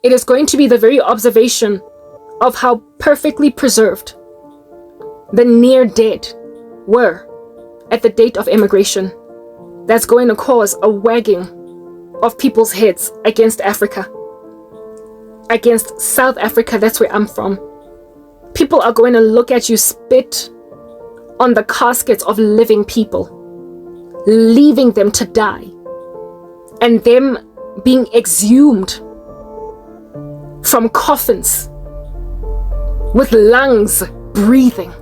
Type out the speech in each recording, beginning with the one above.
It is going to be the very observation of how perfectly preserved the near dead were at the date of immigration that's going to cause a wagging of people's heads against Africa, against South Africa. That's where I'm from. People are going to look at you, spit on the caskets of living people, leaving them to die, and them being exhumed from coffins with lungs breathing.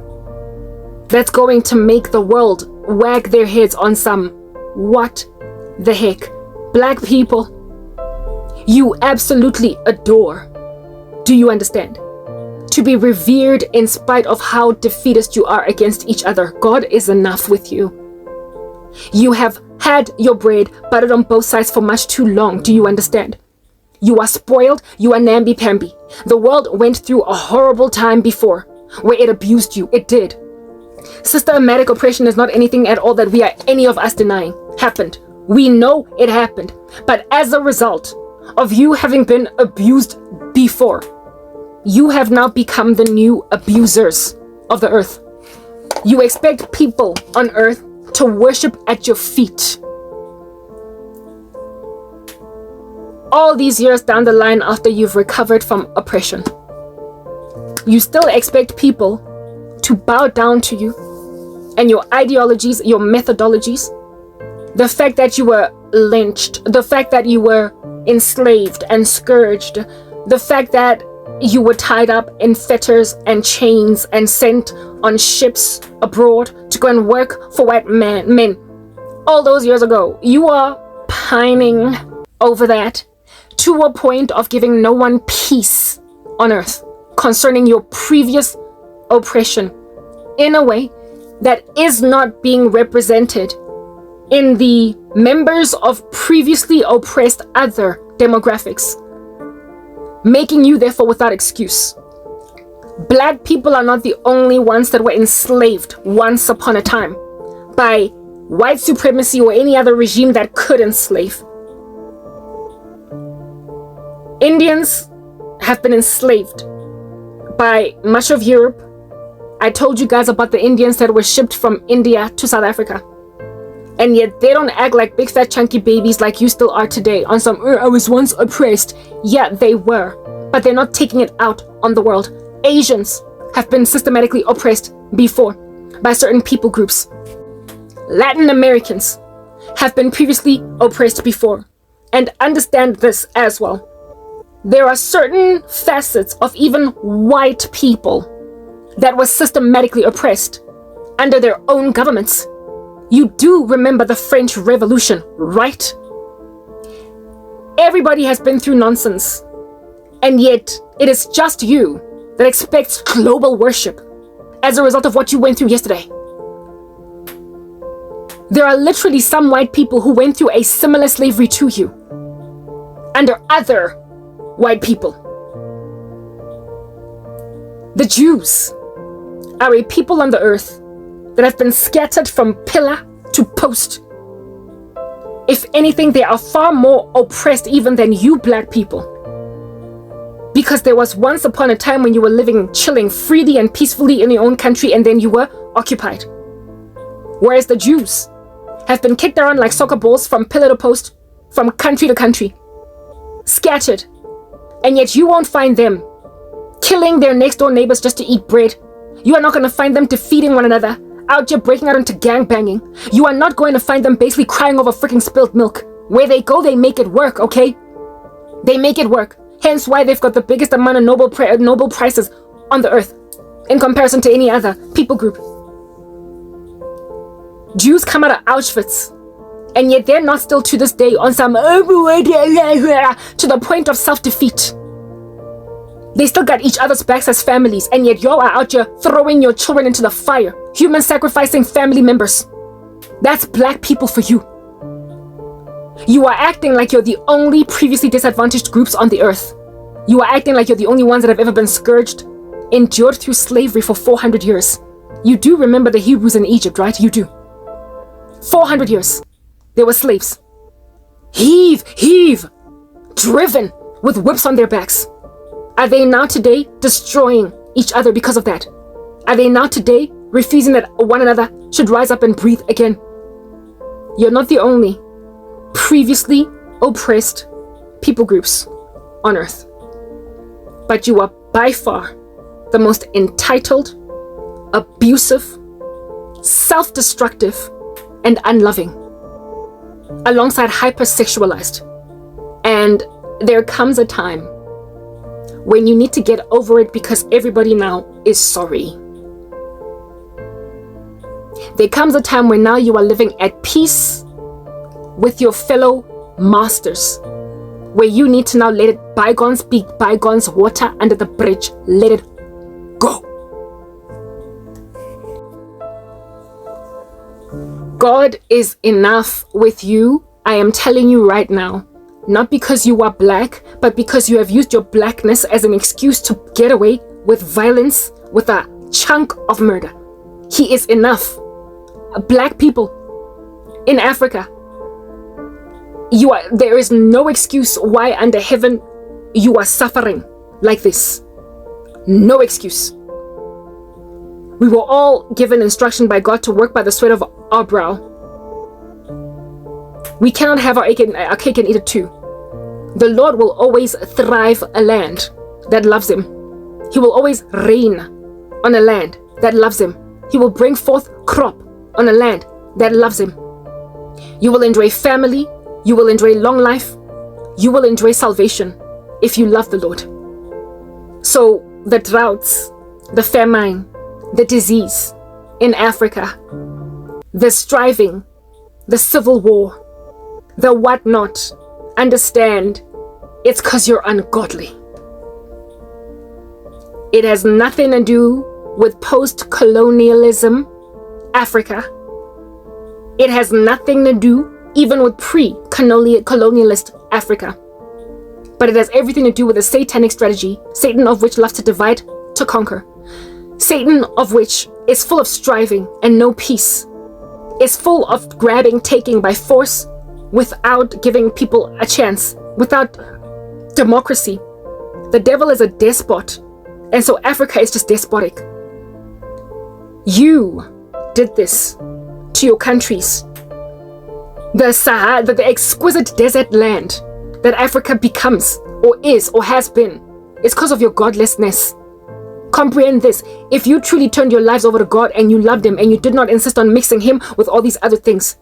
That's going to make the world wag their heads on some what the heck. Black people, you absolutely adore. Do you understand? To be revered in spite of how defeatist you are against each other. God is enough with you. You have had your bread buttered on both sides for much too long. Do you understand? You are spoiled. You are namby-pamby. The world went through a horrible time before where it abused you. It did. Systematic oppression is not anything at all that we are any of us denying happened. We know it happened. But as a result of you having been abused before, you have now become the new abusers of the earth. You expect people on earth to worship at your feet. All these years down the line after you've recovered from oppression, you still expect people to bow down to you and your ideologies, your methodologies, the fact that you were lynched, the fact that you were enslaved and scourged, the fact that you were tied up in fetters and chains and sent on ships abroad to go and work for white men. All those years ago, you are pining over that to a point of giving no one peace on earth concerning your previous oppression in a way that is not being represented in the members of previously oppressed other demographics, making you therefore without excuse. Black people are not the only ones that were enslaved once upon a time by white supremacy or any other regime that could enslave. Indians have been enslaved by much of Europe. I told you guys about the Indians that were shipped from India to South Africa. And yet they don't act like big fat chunky babies like you still are today on some, I was once oppressed. Yeah, they were. But they're not taking it out on the world. Asians have been systematically oppressed before by certain people groups. Latin Americans have been previously oppressed before. And understand this as well. There are certain facets of even white people that were systematically oppressed under their own governments. You do remember the French Revolution, right? Everybody has been through nonsense, and yet it is just you that expects global worship as a result of what you went through yesterday. There are literally some white people who went through a similar slavery to you under other white people. The Jews are a people on the earth that have been scattered from pillar to post. If anything, they are far more oppressed even than you black people. Because there was once upon a time when you were living, chilling freely and peacefully in your own country, and then you were occupied. Whereas the Jews have been kicked around like soccer balls from pillar to post, from country to country, scattered, and yet you won't find them killing their next door neighbors just to eat bread. You are not going to find them defeating one another, out here breaking out into gang banging. You are not going to find them basically crying over freaking spilled milk. Where they go, they make it work, okay? They make it work. Hence why they've got the biggest amount of Nobel prizes on the earth in comparison to any other people group. Jews come out of Auschwitz, and yet they're not still to this day on some to the point of self-defeat. They still got each other's backs as families, and yet y'all are out here throwing your children into the fire, human sacrificing family members. That's black people for you. You are acting like you're the only previously disadvantaged groups on the earth. You are acting like you're the only ones that have ever been scourged, endured through slavery for 400 years. You do remember the Hebrews in Egypt, right? You do. 400 years. They were slaves. Heave, driven with whips on their backs? Are they now today destroying each other because of that? Are they now today refusing that one another should rise up and breathe again? You're not the only previously oppressed people groups on earth, but you are by far the most entitled, abusive, self-destructive, and unloving, alongside hypersexualized. And there comes a time when you need to get over it because everybody now is sorry. There comes a time when now you are living at peace with your fellow masters, where you need to now let it bygones be bygones, water under the bridge, let it go. God is enough with you. I am telling you right now, not because you are black, but because you have used your blackness as an excuse to get away with violence, with a chunk of murder. He is enough. Black people in Africa, there is no excuse why under heaven you are suffering like this. No excuse. We were all given instruction by God to work by the sweat of our brow. We cannot have our cake and eat it too. The Lord will always thrive a land that loves him. He will always reign on a land that loves him. He will bring forth crop on a land that loves him. You will enjoy family. You will enjoy long life. You will enjoy salvation if you love the Lord. So the droughts, the famine, the disease in Africa, the striving, the civil war, the whatnot, understand it's because you're ungodly. It has nothing to do with post-colonialism Africa. It has nothing to do even with pre-colonialist Africa. But it has everything to do with a satanic strategy, Satan of which loves to divide, to conquer. Satan of which is full of striving and no peace, is full of grabbing, taking by force without giving people a chance, without democracy. The devil is a despot, and so Africa is just despotic. You did this to your countries. The Sahara, the exquisite desert land that Africa becomes, or is, or has been, is because of your godlessness. Comprehend this. If you truly turned your lives over to God and you loved him and you did not insist on mixing him with all these other things,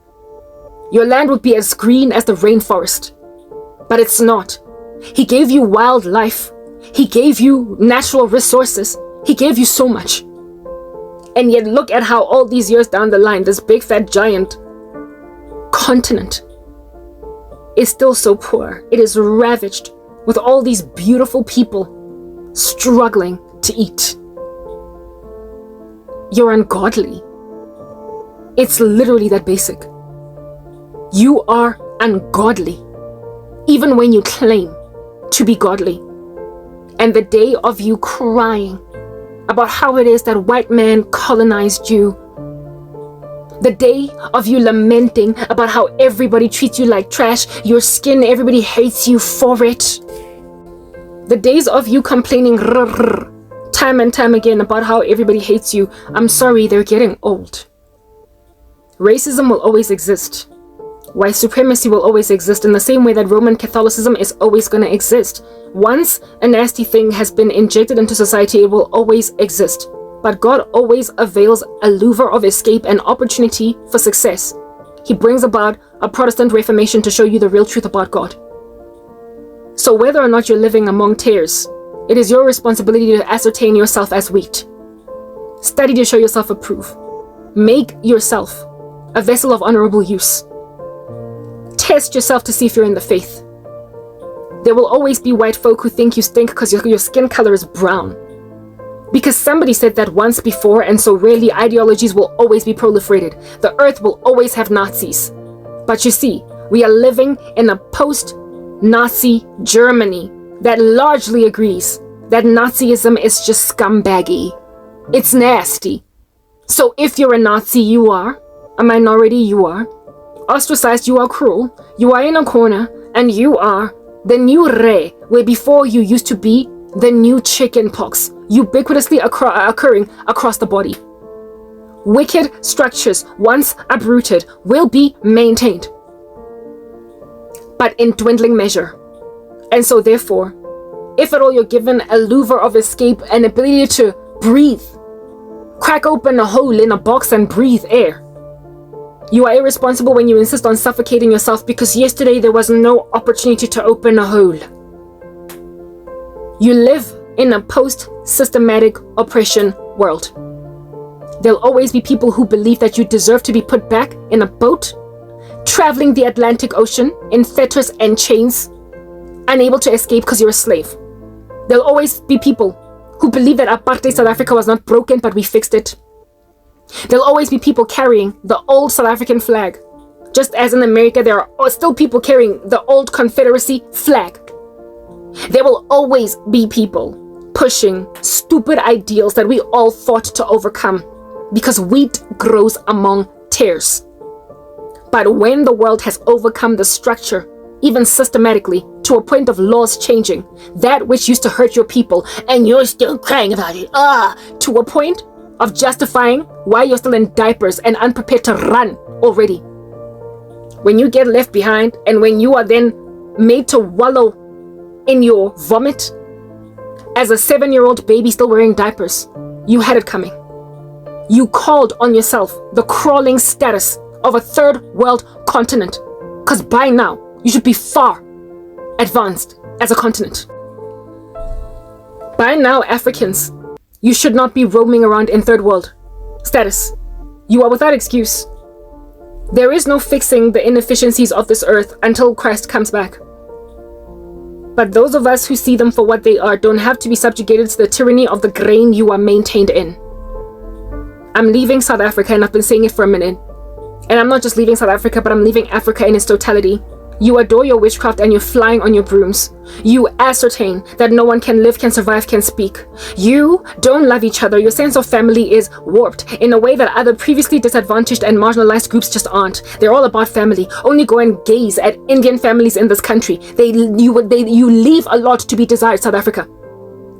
your land would be as green as the rainforest. But it's not. He gave you wildlife. He gave you natural resources. He gave you so much. And yet look at how all these years down the line, this big fat giant continent is still so poor. It is ravaged with all these beautiful people struggling to eat. You're ungodly. It's literally that basic. You are ungodly, even when you claim to be godly. And the day of you crying about how it is that white man colonized you, the day of you lamenting about how everybody treats you like trash, your skin, everybody hates you for it. The days of you complaining time and time again about how everybody hates you, I'm sorry, they're getting old. Racism will always exist. White supremacy will always exist in the same way that Roman Catholicism is always going to exist. Once a nasty thing has been injected into society, it will always exist. But God always avails a lever of escape and opportunity for success. He brings about a Protestant Reformation to show you the real truth about God. So whether or not you're living among tares, it is your responsibility to ascertain yourself as wheat. Study to show yourself approved. Make yourself a vessel of honorable use. Test yourself to see if you're in the faith. There will always be white folk who think you stink because your skin color is brown. Because somebody said that once before, and so really ideologies will always be proliferated. The earth will always have Nazis. But you see, we are living in a post-Nazi Germany that largely agrees that Nazism is just scumbaggy. It's nasty. So if you're a Nazi, you are. A minority, you are. Ostracized, you are cruel. You are in a corner, and you are The new Re, where before you used to be the new chicken pox, ubiquitously occurring across the body. Wicked structures, once uprooted, will be maintained, but in dwindling measure. And so therefore, if at all you're given a louver of escape, an ability to breathe, crack open a hole in a box and breathe air, you are irresponsible when you insist on suffocating yourself because yesterday there was no opportunity to open a hole. You live in a post-systematic oppression world. There'll always be people who believe that you deserve to be put back in a boat, traveling the Atlantic Ocean in fetters and chains, unable to escape because you're a slave. There'll always be people who believe that apartheid South Africa was not broken, but we fixed it. There'll always be people carrying the old South African flag. Just as in America, there are still people carrying the old Confederacy flag. There will always be people pushing stupid ideals that we all fought to overcome, because wheat grows among tares. But when the world has overcome the structure, even systematically, to a point of laws changing, that which used to hurt your people, and you're still crying about it, to a point of justifying why you're still in diapers and unprepared to run already. When you get left behind, and when you are then made to wallow in your vomit as a 7-year-old baby still wearing diapers, you had it coming. You called on yourself the crawling status of a third world continent, because by now you should be far advanced as a continent. By now, Africans, you should not be roaming around in third world status. You are without excuse. There is no fixing the inefficiencies of this earth until Christ comes back. But those of us who see them for what they are don't have to be subjugated to the tyranny of the grain you are maintained in. I'm leaving South Africa, and I've been saying it for a minute. And I'm not just leaving South Africa, but I'm leaving Africa in its totality. You adore your witchcraft and you're flying on your brooms. You ascertain that no one can live, can survive, can speak. You don't love each other. Your sense of family is warped in a way that other previously disadvantaged and marginalized groups just aren't. They're all about family. Only go and gaze at Indian families in this country. You leave a lot to be desired, South Africa.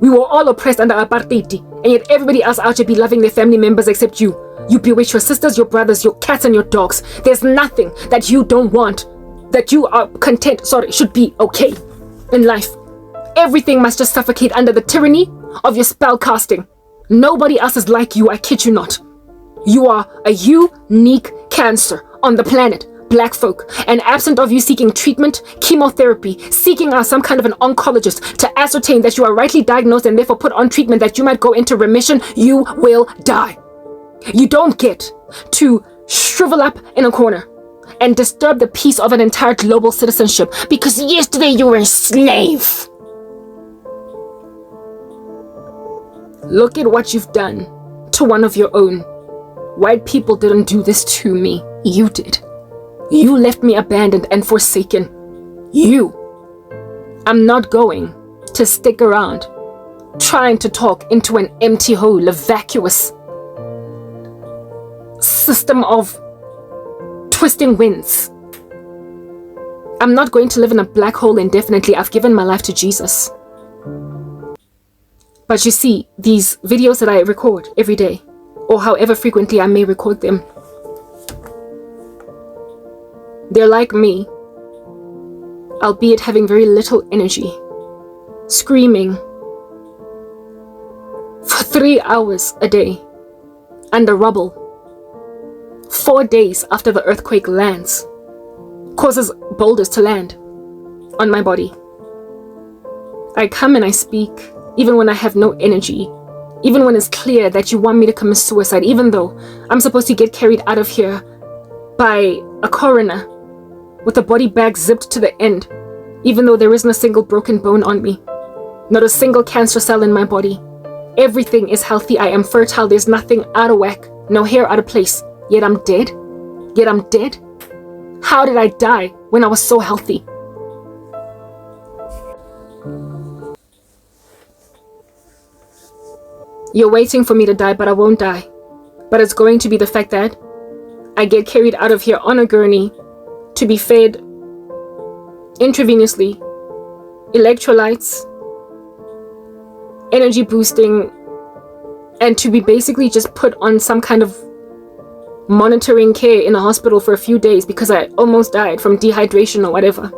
We were all oppressed under apartheid, and yet everybody else out here be loving their family members except you. You bewitch your sisters, your brothers, your cats, and your dogs. There's nothing that you don't want, that you are content, should be okay in life. Everything must just suffocate under the tyranny of your spell casting. Nobody else is like you, I kid you not. You are a unique cancer on the planet, black folk, and absent of you seeking treatment, chemotherapy, seeking out some kind of an oncologist to ascertain that you are rightly diagnosed and therefore put on treatment that you might go into remission, you will die. You don't get to shrivel up in a corner and disturb the peace of an entire global citizenship because yesterday you were a slave. Look at what you've done to one of your own. White people didn't do this to me. You did. You left me abandoned and forsaken. You. I'm not going to stick around trying to talk into an empty hole, a vacuous system of twisting winds. I'm not going to live in a black hole indefinitely. I've given my life to Jesus. But you see, these videos that I record every day, or however frequently I may record them, they're like me, albeit having very little energy, screaming for 3 hours a day under rubble, 4 days after the earthquake lands, causes boulders to land on my body. I come and I speak, even when I have no energy, even when it's clear that you want me to commit suicide, even though I'm supposed to get carried out of here by a coroner with a body bag zipped to the end, even though there isn't a single broken bone on me, not a single cancer cell in my body. Everything is healthy. I am fertile. There's nothing out of whack, no hair out of place. Yet I'm dead? Yet I'm dead? How did I die when I was so healthy? You're waiting for me to die, but I won't die. But it's going to be the fact that I get carried out of here on a gurney to be fed intravenously electrolytes, energy boosting, and to be basically just put on some kind of monitoring care in a hospital for a few days because I almost died from dehydration or whatever.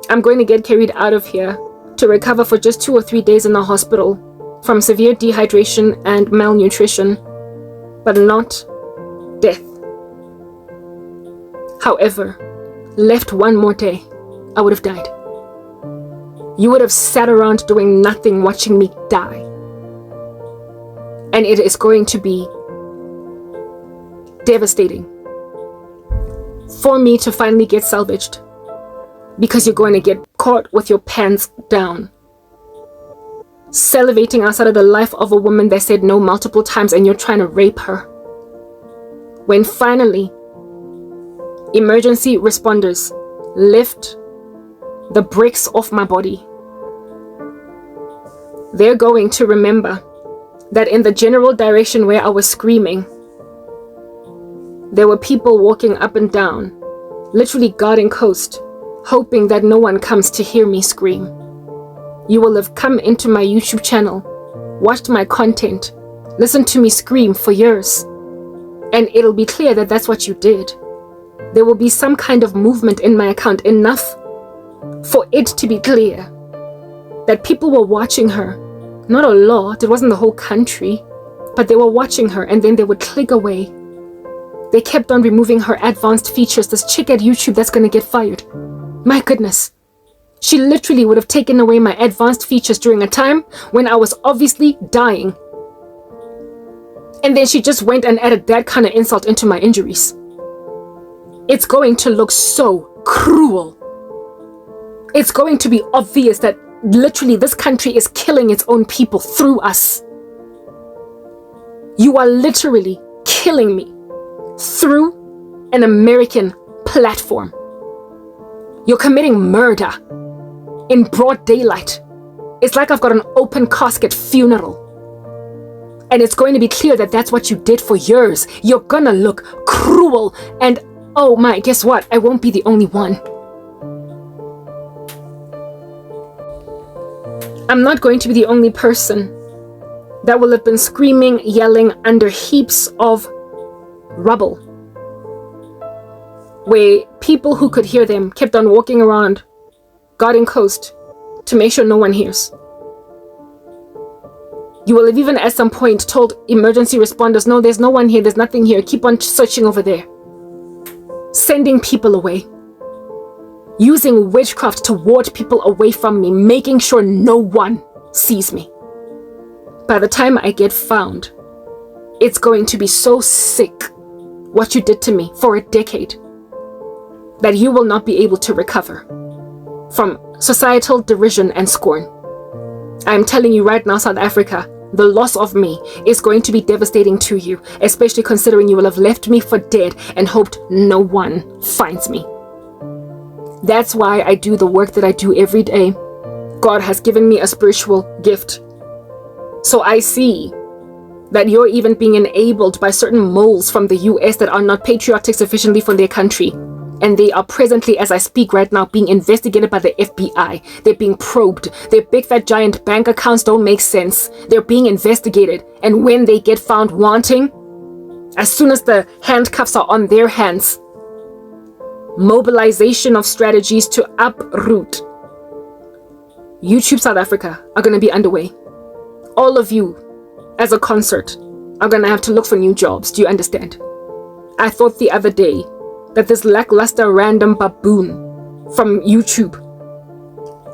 I'm going to get carried out of here to recover for just 2 or 3 days in the hospital from severe dehydration and malnutrition, but not death. However, left one more day, I would have died. You would have sat around doing nothing watching me die. And it is going to be devastating for me to finally get salvaged, because you're going to get caught with your pants down, salivating outside of the life of a woman that said no multiple times, and you're trying to rape her. When finally emergency responders lift the bricks off my body, they're going to remember that in the general direction where I was screaming, there were people walking up and down, literally guarding coast, hoping that no one comes to hear me scream. You will have come into my YouTube channel, watched my content, listened to me scream for years, and it'll be clear that that's what you did. There will be some kind of movement in my account, enough for it to be clear that people were watching her. Not a lot, it wasn't the whole country, but they were watching her, and then they would click away. They kept on removing her advanced features. This chick at YouTube that's gonna get fired. My goodness. She literally would have taken away my advanced features during a time when I was obviously dying. And then she just went and added that kind of insult into my injuries. It's going to look so cruel. It's going to be obvious that literally this country is killing its own people through us. You are literally killing me through an American platform. You're committing murder in broad daylight. It's like I've got an open casket funeral. And it's going to be clear that that's what you did for years. You're gonna look cruel, and oh my, guess what? I won't be the only one. I'm not going to be the only person that will have been screaming, yelling under heaps of rubble, where people who could hear them kept on walking around, guarding coast to make sure no one hears. You will have even at some point told emergency responders, no, there's no one here, there's nothing here, keep on searching over there. Sending people away. Using witchcraft to ward people away from me, making sure no one sees me. By the time I get found, it's going to be so sick what you did to me for a decade that you will not be able to recover from societal derision and scorn. I'm telling you right now, South Africa, the loss of me is going to be devastating to you, especially considering you will have left me for dead and hoped no one finds me. That's why I do the work that I do every day. God has given me a spiritual gift. So I see that you're even being enabled by certain moles from the US that are not patriotic sufficiently for their country. And they are presently, as I speak right now, being investigated by the FBI. They're being probed. Their big fat giant bank accounts don't make sense. They're being investigated. And when they get found wanting, as soon as the handcuffs are on their hands, mobilization of strategies to uproot YouTube South Africa are going to be underway. All of you, as a concert, are going to have to look for new jobs. Do you understand? I thought the other day that this lackluster random baboon from YouTube,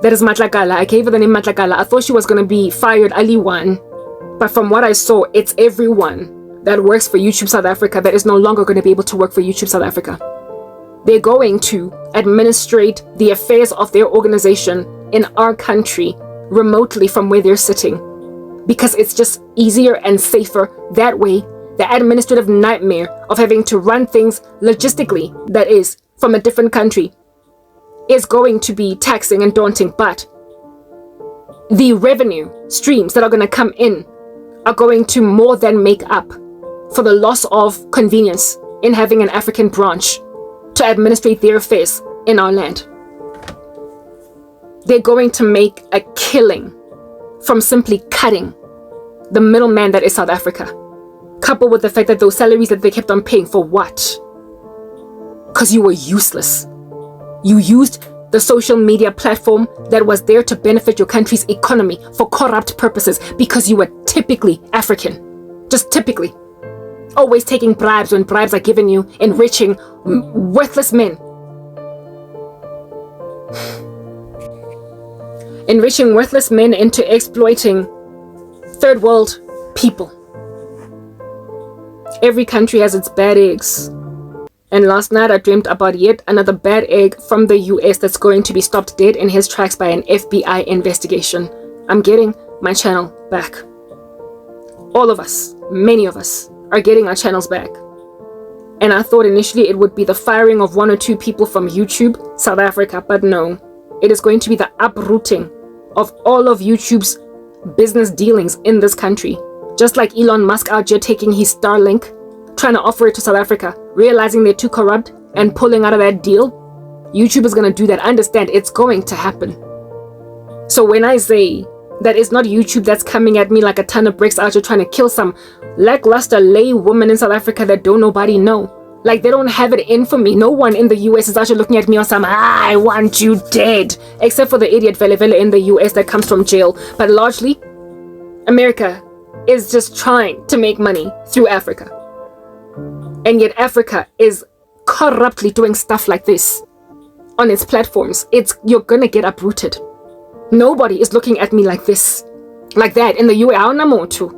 that is Matlakala, I gave her the name Matlakala, I thought she was going to be fired, Ali one, but from what I saw, it's everyone that works for YouTube South Africa that is no longer going to be able to work for YouTube South Africa. They're going to administrate the affairs of their organization in our country remotely from where they're sitting, because it's just easier and safer that way. The administrative nightmare of having to run things logistically, that is, from a different country, is going to be taxing and daunting, but the revenue streams that are going to come in are going to more than make up for the loss of convenience in having an African branch to administrate their affairs in our land. they're going to make a killing from simply cutting the middleman that is South Africa. Coupled with the fact that those salaries that they kept on paying for what? Because you were useless. You used the social media platform that was there to benefit your country's economy for corrupt purposes because you were typically African. Just typically. Always taking bribes when bribes are given you, enriching worthless men. Enriching worthless men into exploiting third world people. Every country has its bad eggs. And last night I dreamt about yet another bad egg from the US that's going to be stopped dead in his tracks by an FBI investigation. I'm getting my channel back. All of us, many of us, are getting our channels back. And I thought initially it would be the firing of 1 or 2 people from YouTube, South Africa, but no. It is going to be the uprooting of all of YouTube's business dealings in this country. Just like Elon Musk out here taking his Starlink, trying to offer it to South Africa, realizing they're too corrupt and pulling out of that deal. YouTube is going to do that. Understand, it's going to happen. So when I say that it's not YouTube that's coming at me like a ton of bricks out here trying to kill some lackluster lay woman in South Africa that don't nobody know. Like, they don't have it in for me. No one in the US is actually looking at me on some, I want you dead. Except for the idiot Vele Vele in the US that comes from jail. But largely, America is just trying to make money through Africa. And yet Africa is corruptly doing stuff like this on its platforms. You're gonna get uprooted. Nobody is looking at me like this. Like that in the US. I don't know too.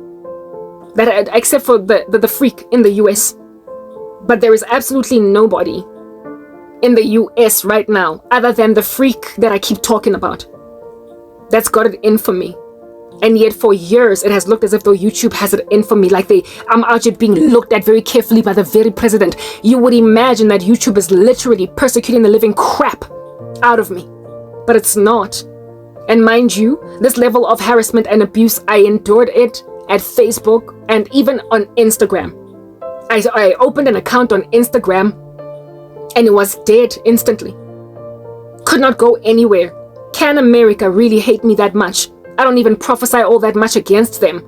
That, except for the freak in the US. But there is absolutely nobody in the US right now other than the freak that I keep talking about that's got it in for me. And yet for years it has looked as if though YouTube has it in for me, like I'm out here being looked at very carefully by the very president. You would imagine that YouTube is literally persecuting the living crap out of me, but it's not. And mind you, this level of harassment and abuse, I endured it at Facebook and even on Instagram. I opened an account on Instagram and it was dead instantly. Could not go anywhere. Can America really hate me that much? I don't even prophesy all that much against them.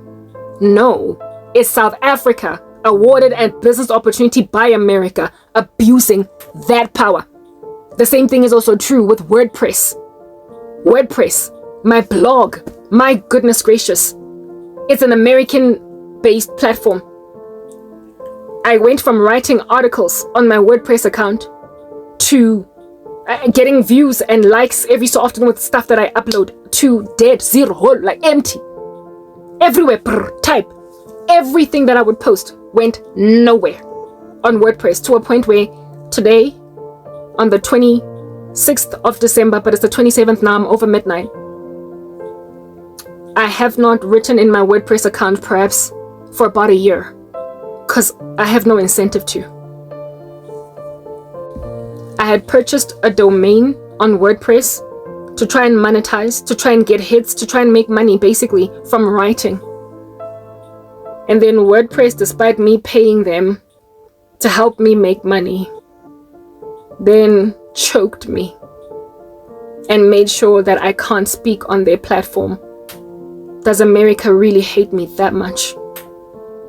No, it's South Africa, awarded a business opportunity by America, abusing that power. The same thing is also true with WordPress. WordPress, my blog, my goodness gracious. It's an American-based platform. I went from writing articles on my WordPress account to getting views and likes every so often with stuff that I upload to dead, zero, whole, like empty. Everywhere, type. Everything that I would post went nowhere on WordPress, to a point where today, on the 26th of December, but it's the 27th now, I'm over midnight, I have not written in my WordPress account perhaps for about a year. Because I have no incentive to. I had purchased a domain on WordPress to try and monetize, to try and get hits, to try and make money basically from writing. And then WordPress, despite me paying them to help me make money, then choked me and made sure that I can't speak on their platform. Does America really hate me that much?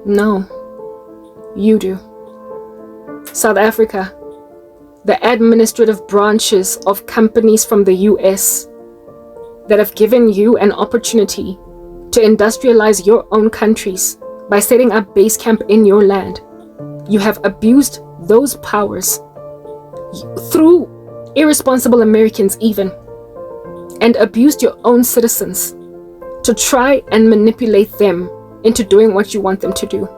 No. You do. South Africa, the administrative branches of companies from the US that have given you an opportunity to industrialize your own countries by setting up base camp in your land. You have abused those powers through irresponsible Americans even, and abused your own citizens to try and manipulate them into doing what you want them to do.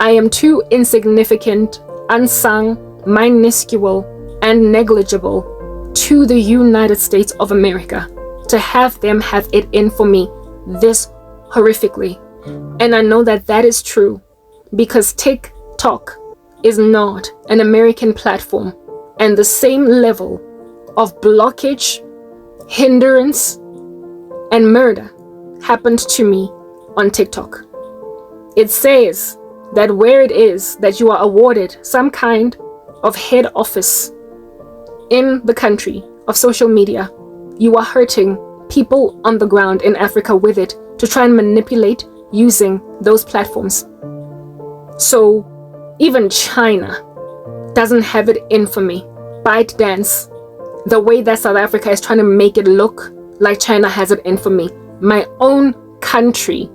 I am too insignificant, unsung, minuscule, and negligible to the United States of America to have them have it in for me this horrifically. And I know that that is true because TikTok is not an American platform, and the same level of blockage, hindrance, and murder happened to me on TikTok. It says that where it is that you are awarded some kind of head office in the country of social media, you are hurting people on the ground in Africa with it to try and manipulate using those platforms. So even China doesn't have it in for me. ByteDance, the way that South Africa is trying to make it look like China has it in for me. My own country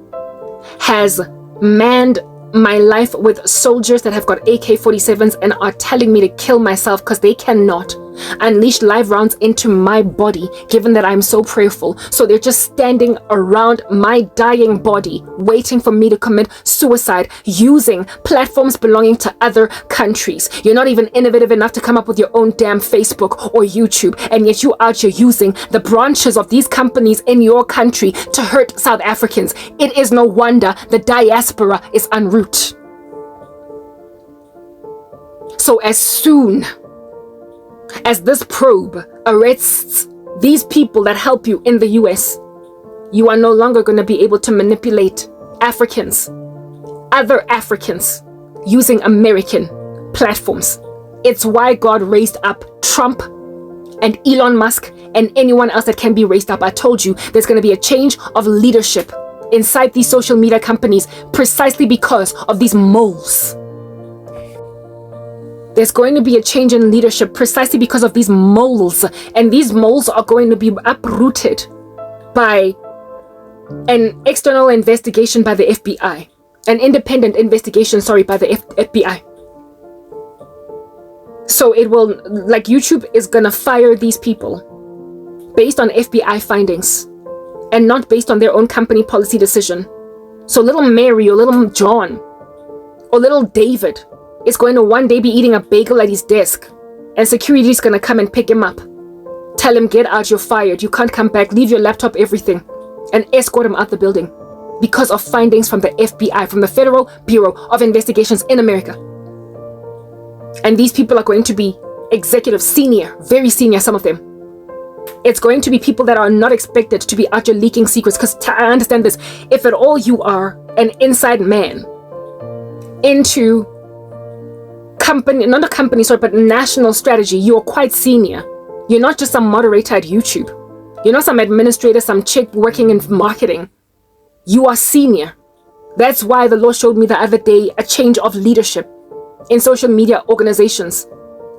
has manned my life with soldiers that have got AK-47s and are telling me to kill myself because they cannot unleash live rounds into my body, given that I'm so prayerful. So they're just standing around my dying body, waiting for me to commit suicide using platforms belonging to other countries. You're not even innovative enough to come up with your own damn Facebook or YouTube, and yet you out here using the branches of these companies in your country to hurt South Africans. It is no wonder the diaspora is en route. So as soon as this probe arrests these people that help you in the US, you are no longer going to be able to manipulate Africans, other Africans, using American platforms. It's why God raised up Trump and Elon Musk and anyone else that can be raised up. I told you there's going to be a change of leadership inside these social media companies precisely because of these moles. There's going to be a change in leadership precisely because of these moles, and these moles are going to be uprooted by an external investigation by the FBI, an independent investigation, by the FBI. So it will, like, YouTube is gonna fire these people based on FBI findings and not based on their own company policy decision. So little Mary or little John or little David is going to one day be eating a bagel at his desk, and security is going to come and pick him up, tell him, get out, you're fired, you can't come back, leave your laptop, everything, and escort him out the building because of findings from the FBI, from the Federal Bureau of Investigations in America. And these people are going to be executives, senior, very senior, some of them. It's going to be people that are not expected to be out here leaking secrets, because I understand this, if at all you are an inside man into but national strategy, you're quite senior. You're not just some moderator at YouTube. You're not some administrator, some chick working in marketing. You are senior. That's why the Lord showed me the other day a change of leadership in social media organizations.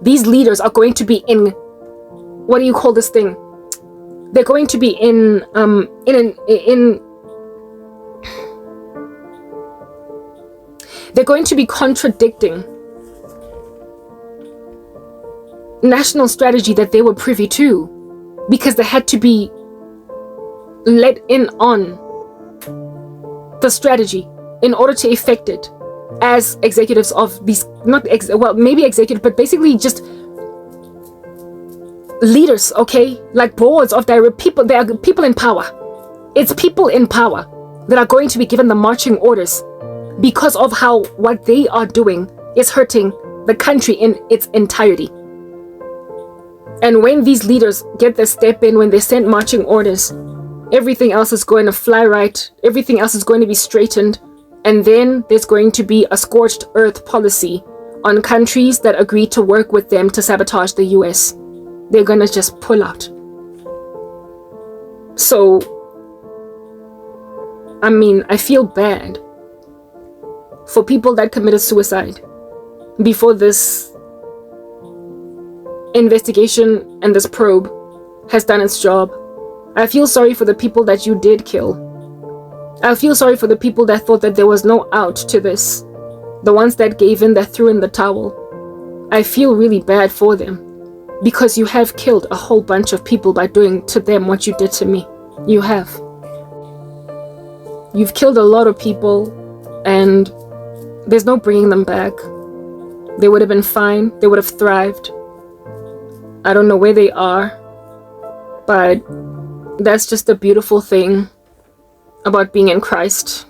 These leaders are going to be in, what do you call this thing? They're going to be they're going to be contradicting national strategy that they were privy to, because they had to be let in on the strategy in order to effect it as executives of these, maybe executive, but basically just leaders, okay? Like boards of people. There are people in power. It's people in power that are going to be given the marching orders because of how what they are doing is hurting the country in its entirety. And when these leaders get their step in, when they send marching orders, everything else is going to fly right. Everything else is going to be straightened. And then there's going to be a scorched earth policy on countries that agree to work with them to sabotage the US. They're going to just pull out. So, I mean, I feel bad for people that committed suicide before this investigation and this probe has done its job. I feel sorry for the people that you did kill. I feel sorry for the people that thought that there was no out to this. The ones that gave in, that threw in the towel. I feel really bad for them, because you have killed a whole bunch of people by doing to them what you did to me. You have. You've killed a lot of people, and there's no bringing them back. They would have been fine. They would have thrived. I don't know where they are, but that's just a beautiful thing about being in Christ.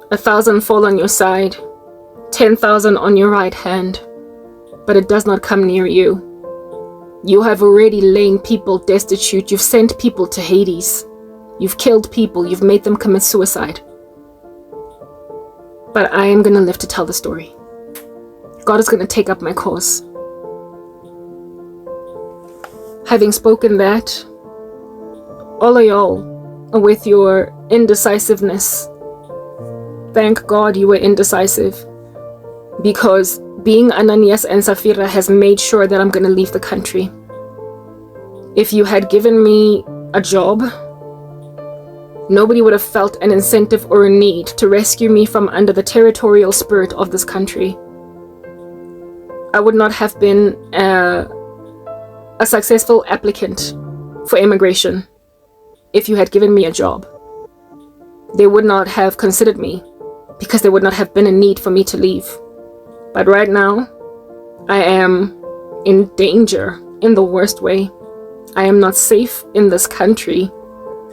1,000 fall on your side, 10,000 on your right hand, but it does not come near you. You have already lain people destitute. You've sent people to Hades. You've killed people. You've made them commit suicide. But I am going to live to tell the story. God is going to take up my cause. Having spoken that, all of y'all with your indecisiveness. Thank God you were indecisive, because being Ananias and Safira has made sure that I'm gonna leave the country. If you had given me a job, nobody would have felt an incentive or a need to rescue me from under the territorial spirit of this country. I would not have been a successful applicant for immigration if you had given me a job. They would not have considered me because there would not have been a need for me to leave. But right now, I am in danger in the worst way. I am not safe in this country.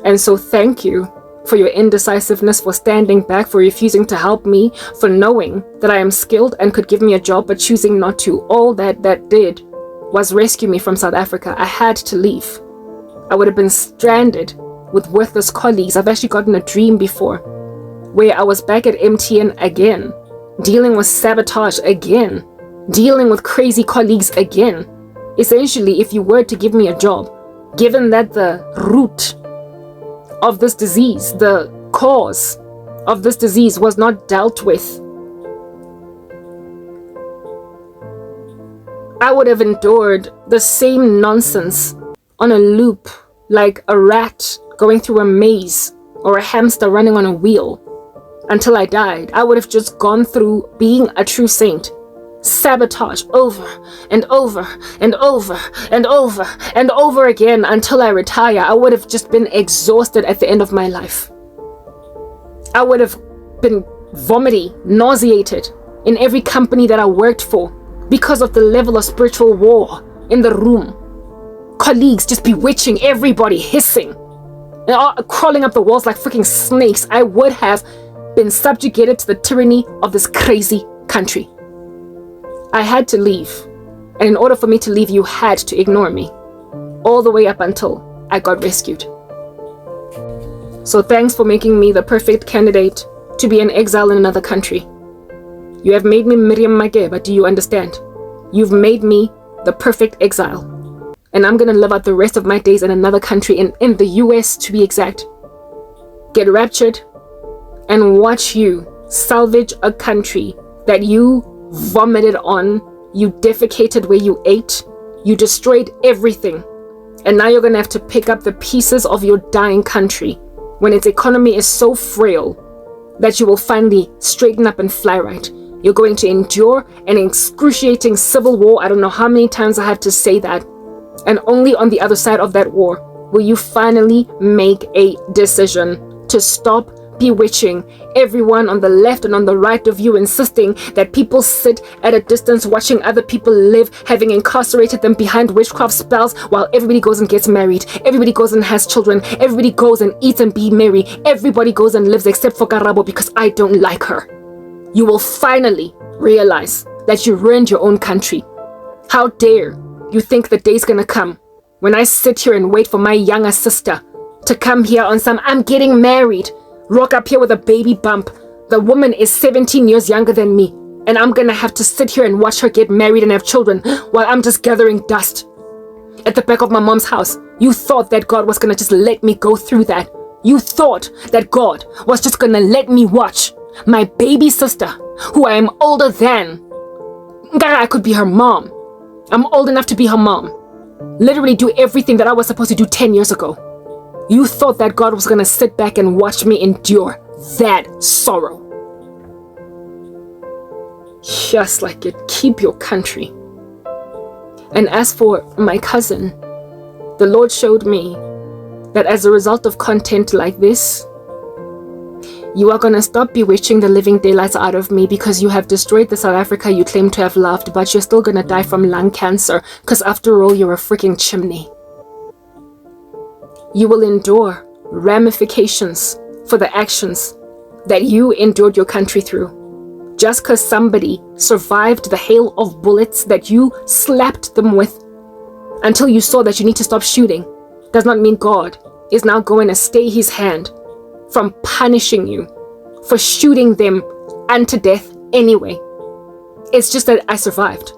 And so thank you for your indecisiveness, for standing back, for refusing to help me, for knowing that I am skilled and could give me a job, but choosing not to. All that did was rescue me from South Africa. I had to leave. I would have been stranded with worthless colleagues. I've actually gotten a dream before where I was back at MTN again, dealing with sabotage again, dealing with crazy colleagues again. Essentially, if you were to give me a job, given that the root of this disease, the cause of this disease was not dealt with, I would have endured the same nonsense on a loop, like a rat going through a maze or a hamster running on a wheel until I died. I would have just gone through being a true saint. Sabotage over and over and over and over and over again until I retire. I would have just been exhausted at the end of my life. I would have been vomiting, nauseated in every company that I worked for because of the level of spiritual war in the room. Colleagues just bewitching everybody, hissing, and crawling up the walls like freaking snakes. I would have been subjugated to the tyranny of this crazy country. I had to leave, and in order for me to leave, you had to ignore me, all the way up until I got rescued. So thanks for making me the perfect candidate to be an exile in another country. You have made me Miriam Makeba, do you understand? You've made me the perfect exile, and I'm gonna live out the rest of my days in another country, in the US to be exact. Get raptured and watch you salvage a country that you vomited on, you defecated where you ate, you destroyed everything, and now you're gonna have to pick up the pieces of your dying country when its economy is so frail that you will finally straighten up and fly right. You're going to endure an excruciating civil war. I don't know how many times I have to say that, and only on the other side of that war will you finally make a decision to stop bewitching everyone on the left and on the right of you, insisting that people sit at a distance watching other people live, having incarcerated them behind witchcraft spells, while everybody goes and gets married, everybody goes and has children, everybody goes and eats and be merry, everybody goes and lives except for Karabo because I don't like her. You will finally realize that you ruined your own country. How dare you think the day's gonna come when I sit here and wait for my younger sister to come here on some I'm getting married, rock up here with a baby bump. The woman is 17 years younger than me, and I'm gonna have to sit here and watch her get married and have children while I'm just gathering dust at the back of my mom's house. You thought that God was gonna just let me go through that. You thought that God was just gonna let me watch my baby sister, who I am older than. I could be her mom. I'm old enough to be her mom. Literally do everything that I was supposed to do 10 years ago. You thought that God was gonna sit back and watch me endure that sorrow. Just like it, keep your country. And as for my cousin, the Lord showed me that as a result of content like this, you are gonna stop bewitching the living daylights out of me because you have destroyed the South Africa you claim to have loved, but you're still gonna die from lung cancer because after all, you're a freaking chimney. You will endure ramifications for the actions that you endured your country through. Just because somebody survived the hail of bullets that you slapped them with until you saw that you need to stop shooting does not mean God is now going to stay his hand from punishing you for shooting them unto death anyway. It's just that I survived.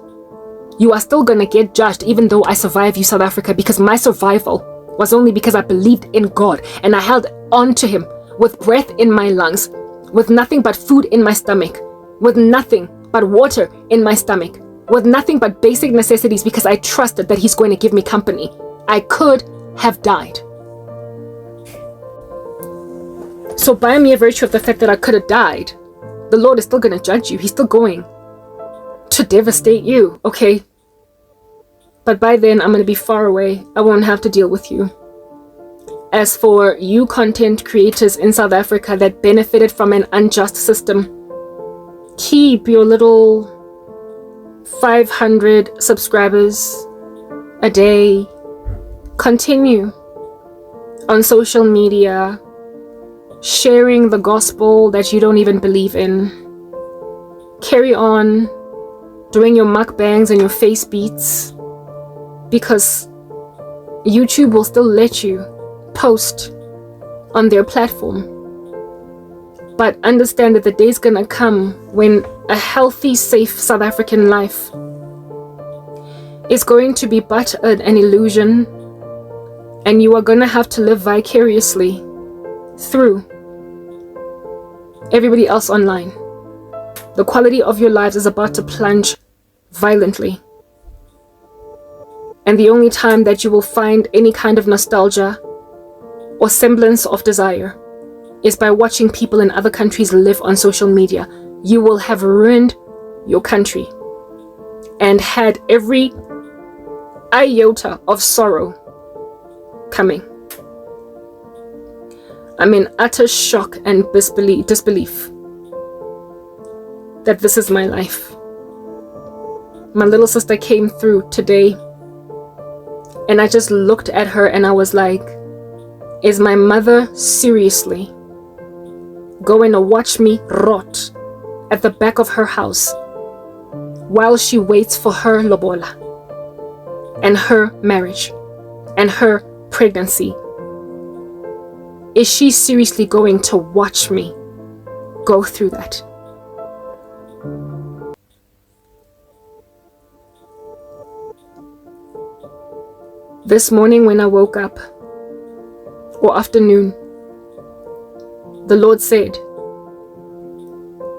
You are still going to get judged even though I survived you, South Africa, because my survival was only because I believed in God and I held on to Him with breath in my lungs, with nothing but food in my stomach, with nothing but water in my stomach, with nothing but basic necessities, because I trusted that He's going to give me company. I could have died. So by mere virtue of the fact that I could have died, the Lord is still going to judge you. He's still going to devastate you, okay? But by then, I'm going to be far away. I won't have to deal with you. As for you content creators in South Africa that benefited from an unjust system, keep your little 500 subscribers a day. Continue on social media, sharing the gospel that you don't even believe in. Carry on doing your mukbangs and your face beats, because YouTube will still let you post on their platform. But understand that the day's gonna come when a healthy, safe South African life is going to be but an illusion, and you are gonna have to live vicariously through everybody else online. The quality of your lives is about to plunge violently. And the only time that you will find any kind of nostalgia or semblance of desire is by watching people in other countries live on social media. You will have ruined your country and had every iota of sorrow coming. I'm in utter shock and disbelief that this is my life. My little sister came through today, and I just looked at her and I was like, is my mother seriously going to watch me rot at the back of her house while she waits for her lobola and her marriage and her pregnancy? Is she seriously going to watch me go through that? This morning when I woke up, or afternoon, the Lord said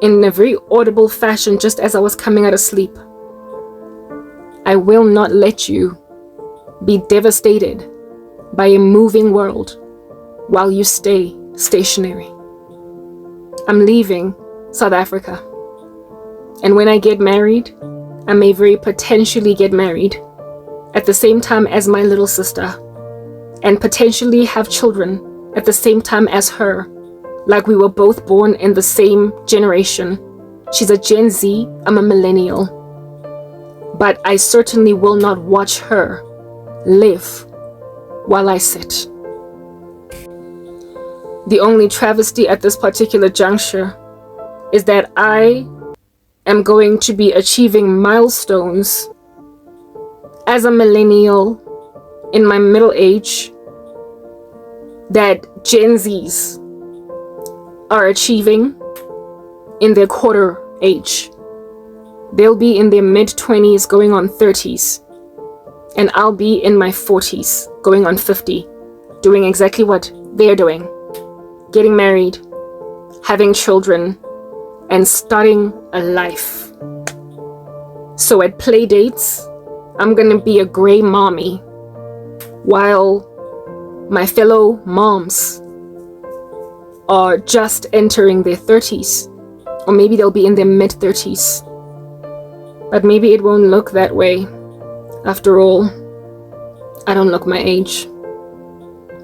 in a very audible fashion, just as I was coming out of sleep, I will not let you be devastated by a moving world while you stay stationary. I'm leaving South Africa, and when I get married, I may very potentially get married at the same time as my little sister, and potentially have children at the same time as her, like we were both born in the same generation. She's a Gen Z, I'm a millennial. But I certainly will not watch her live while I sit. The only travesty at this particular juncture is that I am going to be achieving milestones as a millennial in my middle age that Gen Zs are achieving in their quarter age. They'll be in their mid-20s going on 30s, and I'll be in my 40s going on 50, doing exactly what they're doing, getting married, having children, and starting a life. So at play dates, I'm gonna be a gray mommy, while my fellow moms are just entering their 30s, or maybe they'll be in their mid-30s. But maybe it won't look that way. After all, I don't look my age.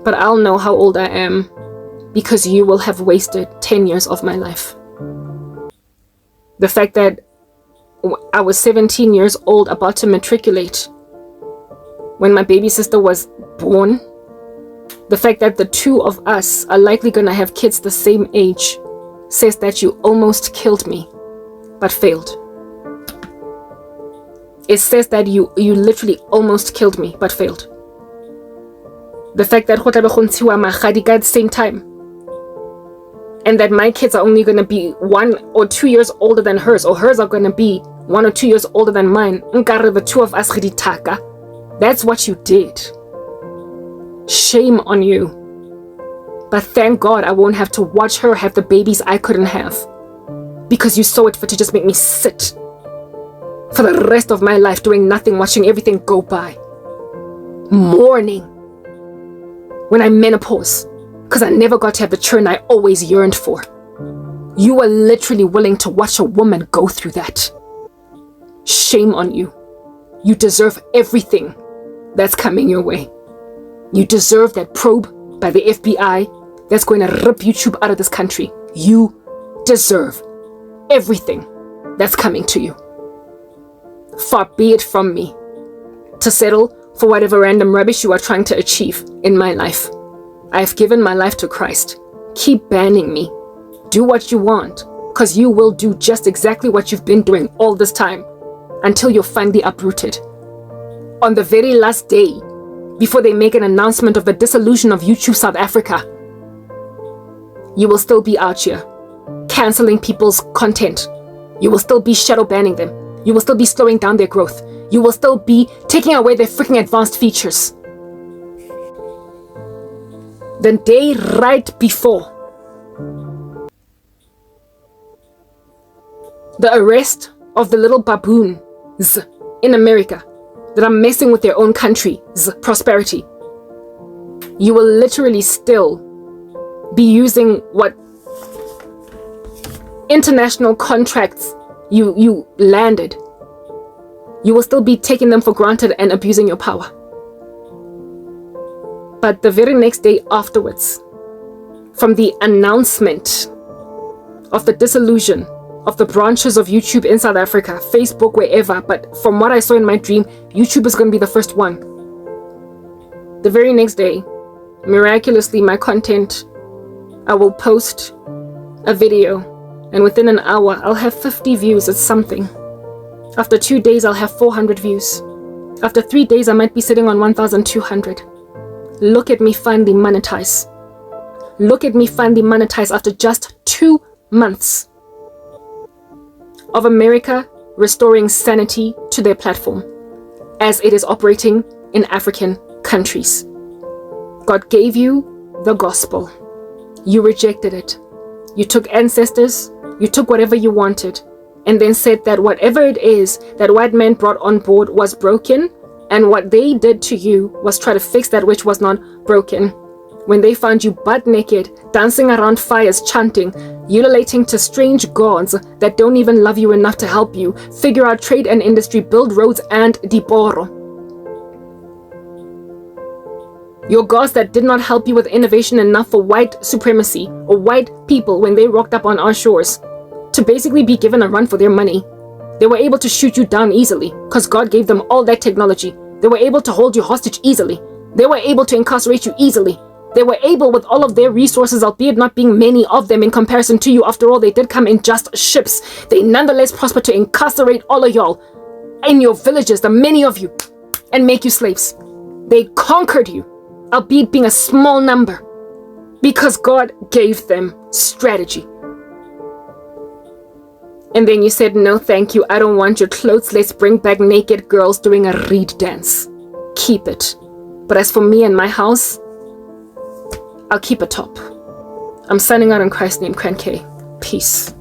But I'll know how old I am, because you will have wasted 10 years of my life. The fact that I was 17 years old, about to matriculate, when my baby sister was born, the fact that the two of us are likely gonna have kids the same age, says that you almost killed me, but failed. It says that you literally almost killed me, but failed. The fact that at the same time, and that my kids are only going to be 1 or 2 years older than hers, or hers are going to be 1 or 2 years older than mine. The two of us, that's what you did. Shame on you. But thank God I won't have to watch her have the babies I couldn't have. Because you saw it fit to just make me sit for the rest of my life doing nothing, watching everything go by. Mourning when I menopause, because I never got to have the churn I always yearned for. You were literally willing to watch a woman go through that. Shame on you. You deserve everything that's coming your way. You deserve that probe by the FBI that's going to rip YouTube out of this country. You deserve everything that's coming to you. Far be it from me to settle for whatever random rubbish you are trying to achieve in my life. I have given my life to Christ. Keep banning me. Do what you want, because you will do just exactly what you've been doing all this time until you're finally uprooted. On the very last day, before they make an announcement of the dissolution of YouTube South Africa, you will still be out here canceling people's content. You will still be shadow banning them. You will still be slowing down their growth. You will still be taking away their freaking advanced features. The day right before the arrest of the little baboons in America that are messing with their own country's prosperity, you will literally still be using what international contracts you landed. You will still be taking them for granted and abusing your power. But the very next day afterwards, from the announcement of the dissolution of the branches of YouTube in South Africa, Facebook, wherever, but from what I saw in my dream, YouTube is going to be the first one. The very next day, miraculously, my content, I will post a video, and within an hour, I'll have 50 views. It's something. After 2 days, I'll have 400 views. After 3 days, I might be sitting on 1,200. Look at me finally monetize. Look at me finally monetize after just 2 months of America restoring sanity to their platform as it is operating in African countries. God gave you the gospel. You rejected it. You took ancestors, you took whatever you wanted, and then said that whatever it is that white men brought on board was broken, and what they did to you was try to fix that which was not broken. When they found you butt naked, dancing around fires, chanting, ululating to strange gods that don't even love you enough to help you, figure out trade and industry, build roads and diporo. Your gods that did not help you with innovation enough for white supremacy or white people when they rocked up on our shores to basically be given a run for their money. They were able to shoot you down easily because God gave them all that technology. They were able to hold you hostage easily. They were able to incarcerate you easily. They were able, with all of their resources, albeit not being many of them in comparison to you, after all, they did come in just ships. They nonetheless prospered to incarcerate all of y'all in your villages, the many of you, and make you slaves. They conquered you, albeit being a small number, because God gave them strategy. And then you said, no, thank you. I don't want your clothes. Let's bring back naked girls doing a reed dance. Keep it. But as for me and my house, I'll keep it top. I'm signing out in Christ's name, Crank K. Peace.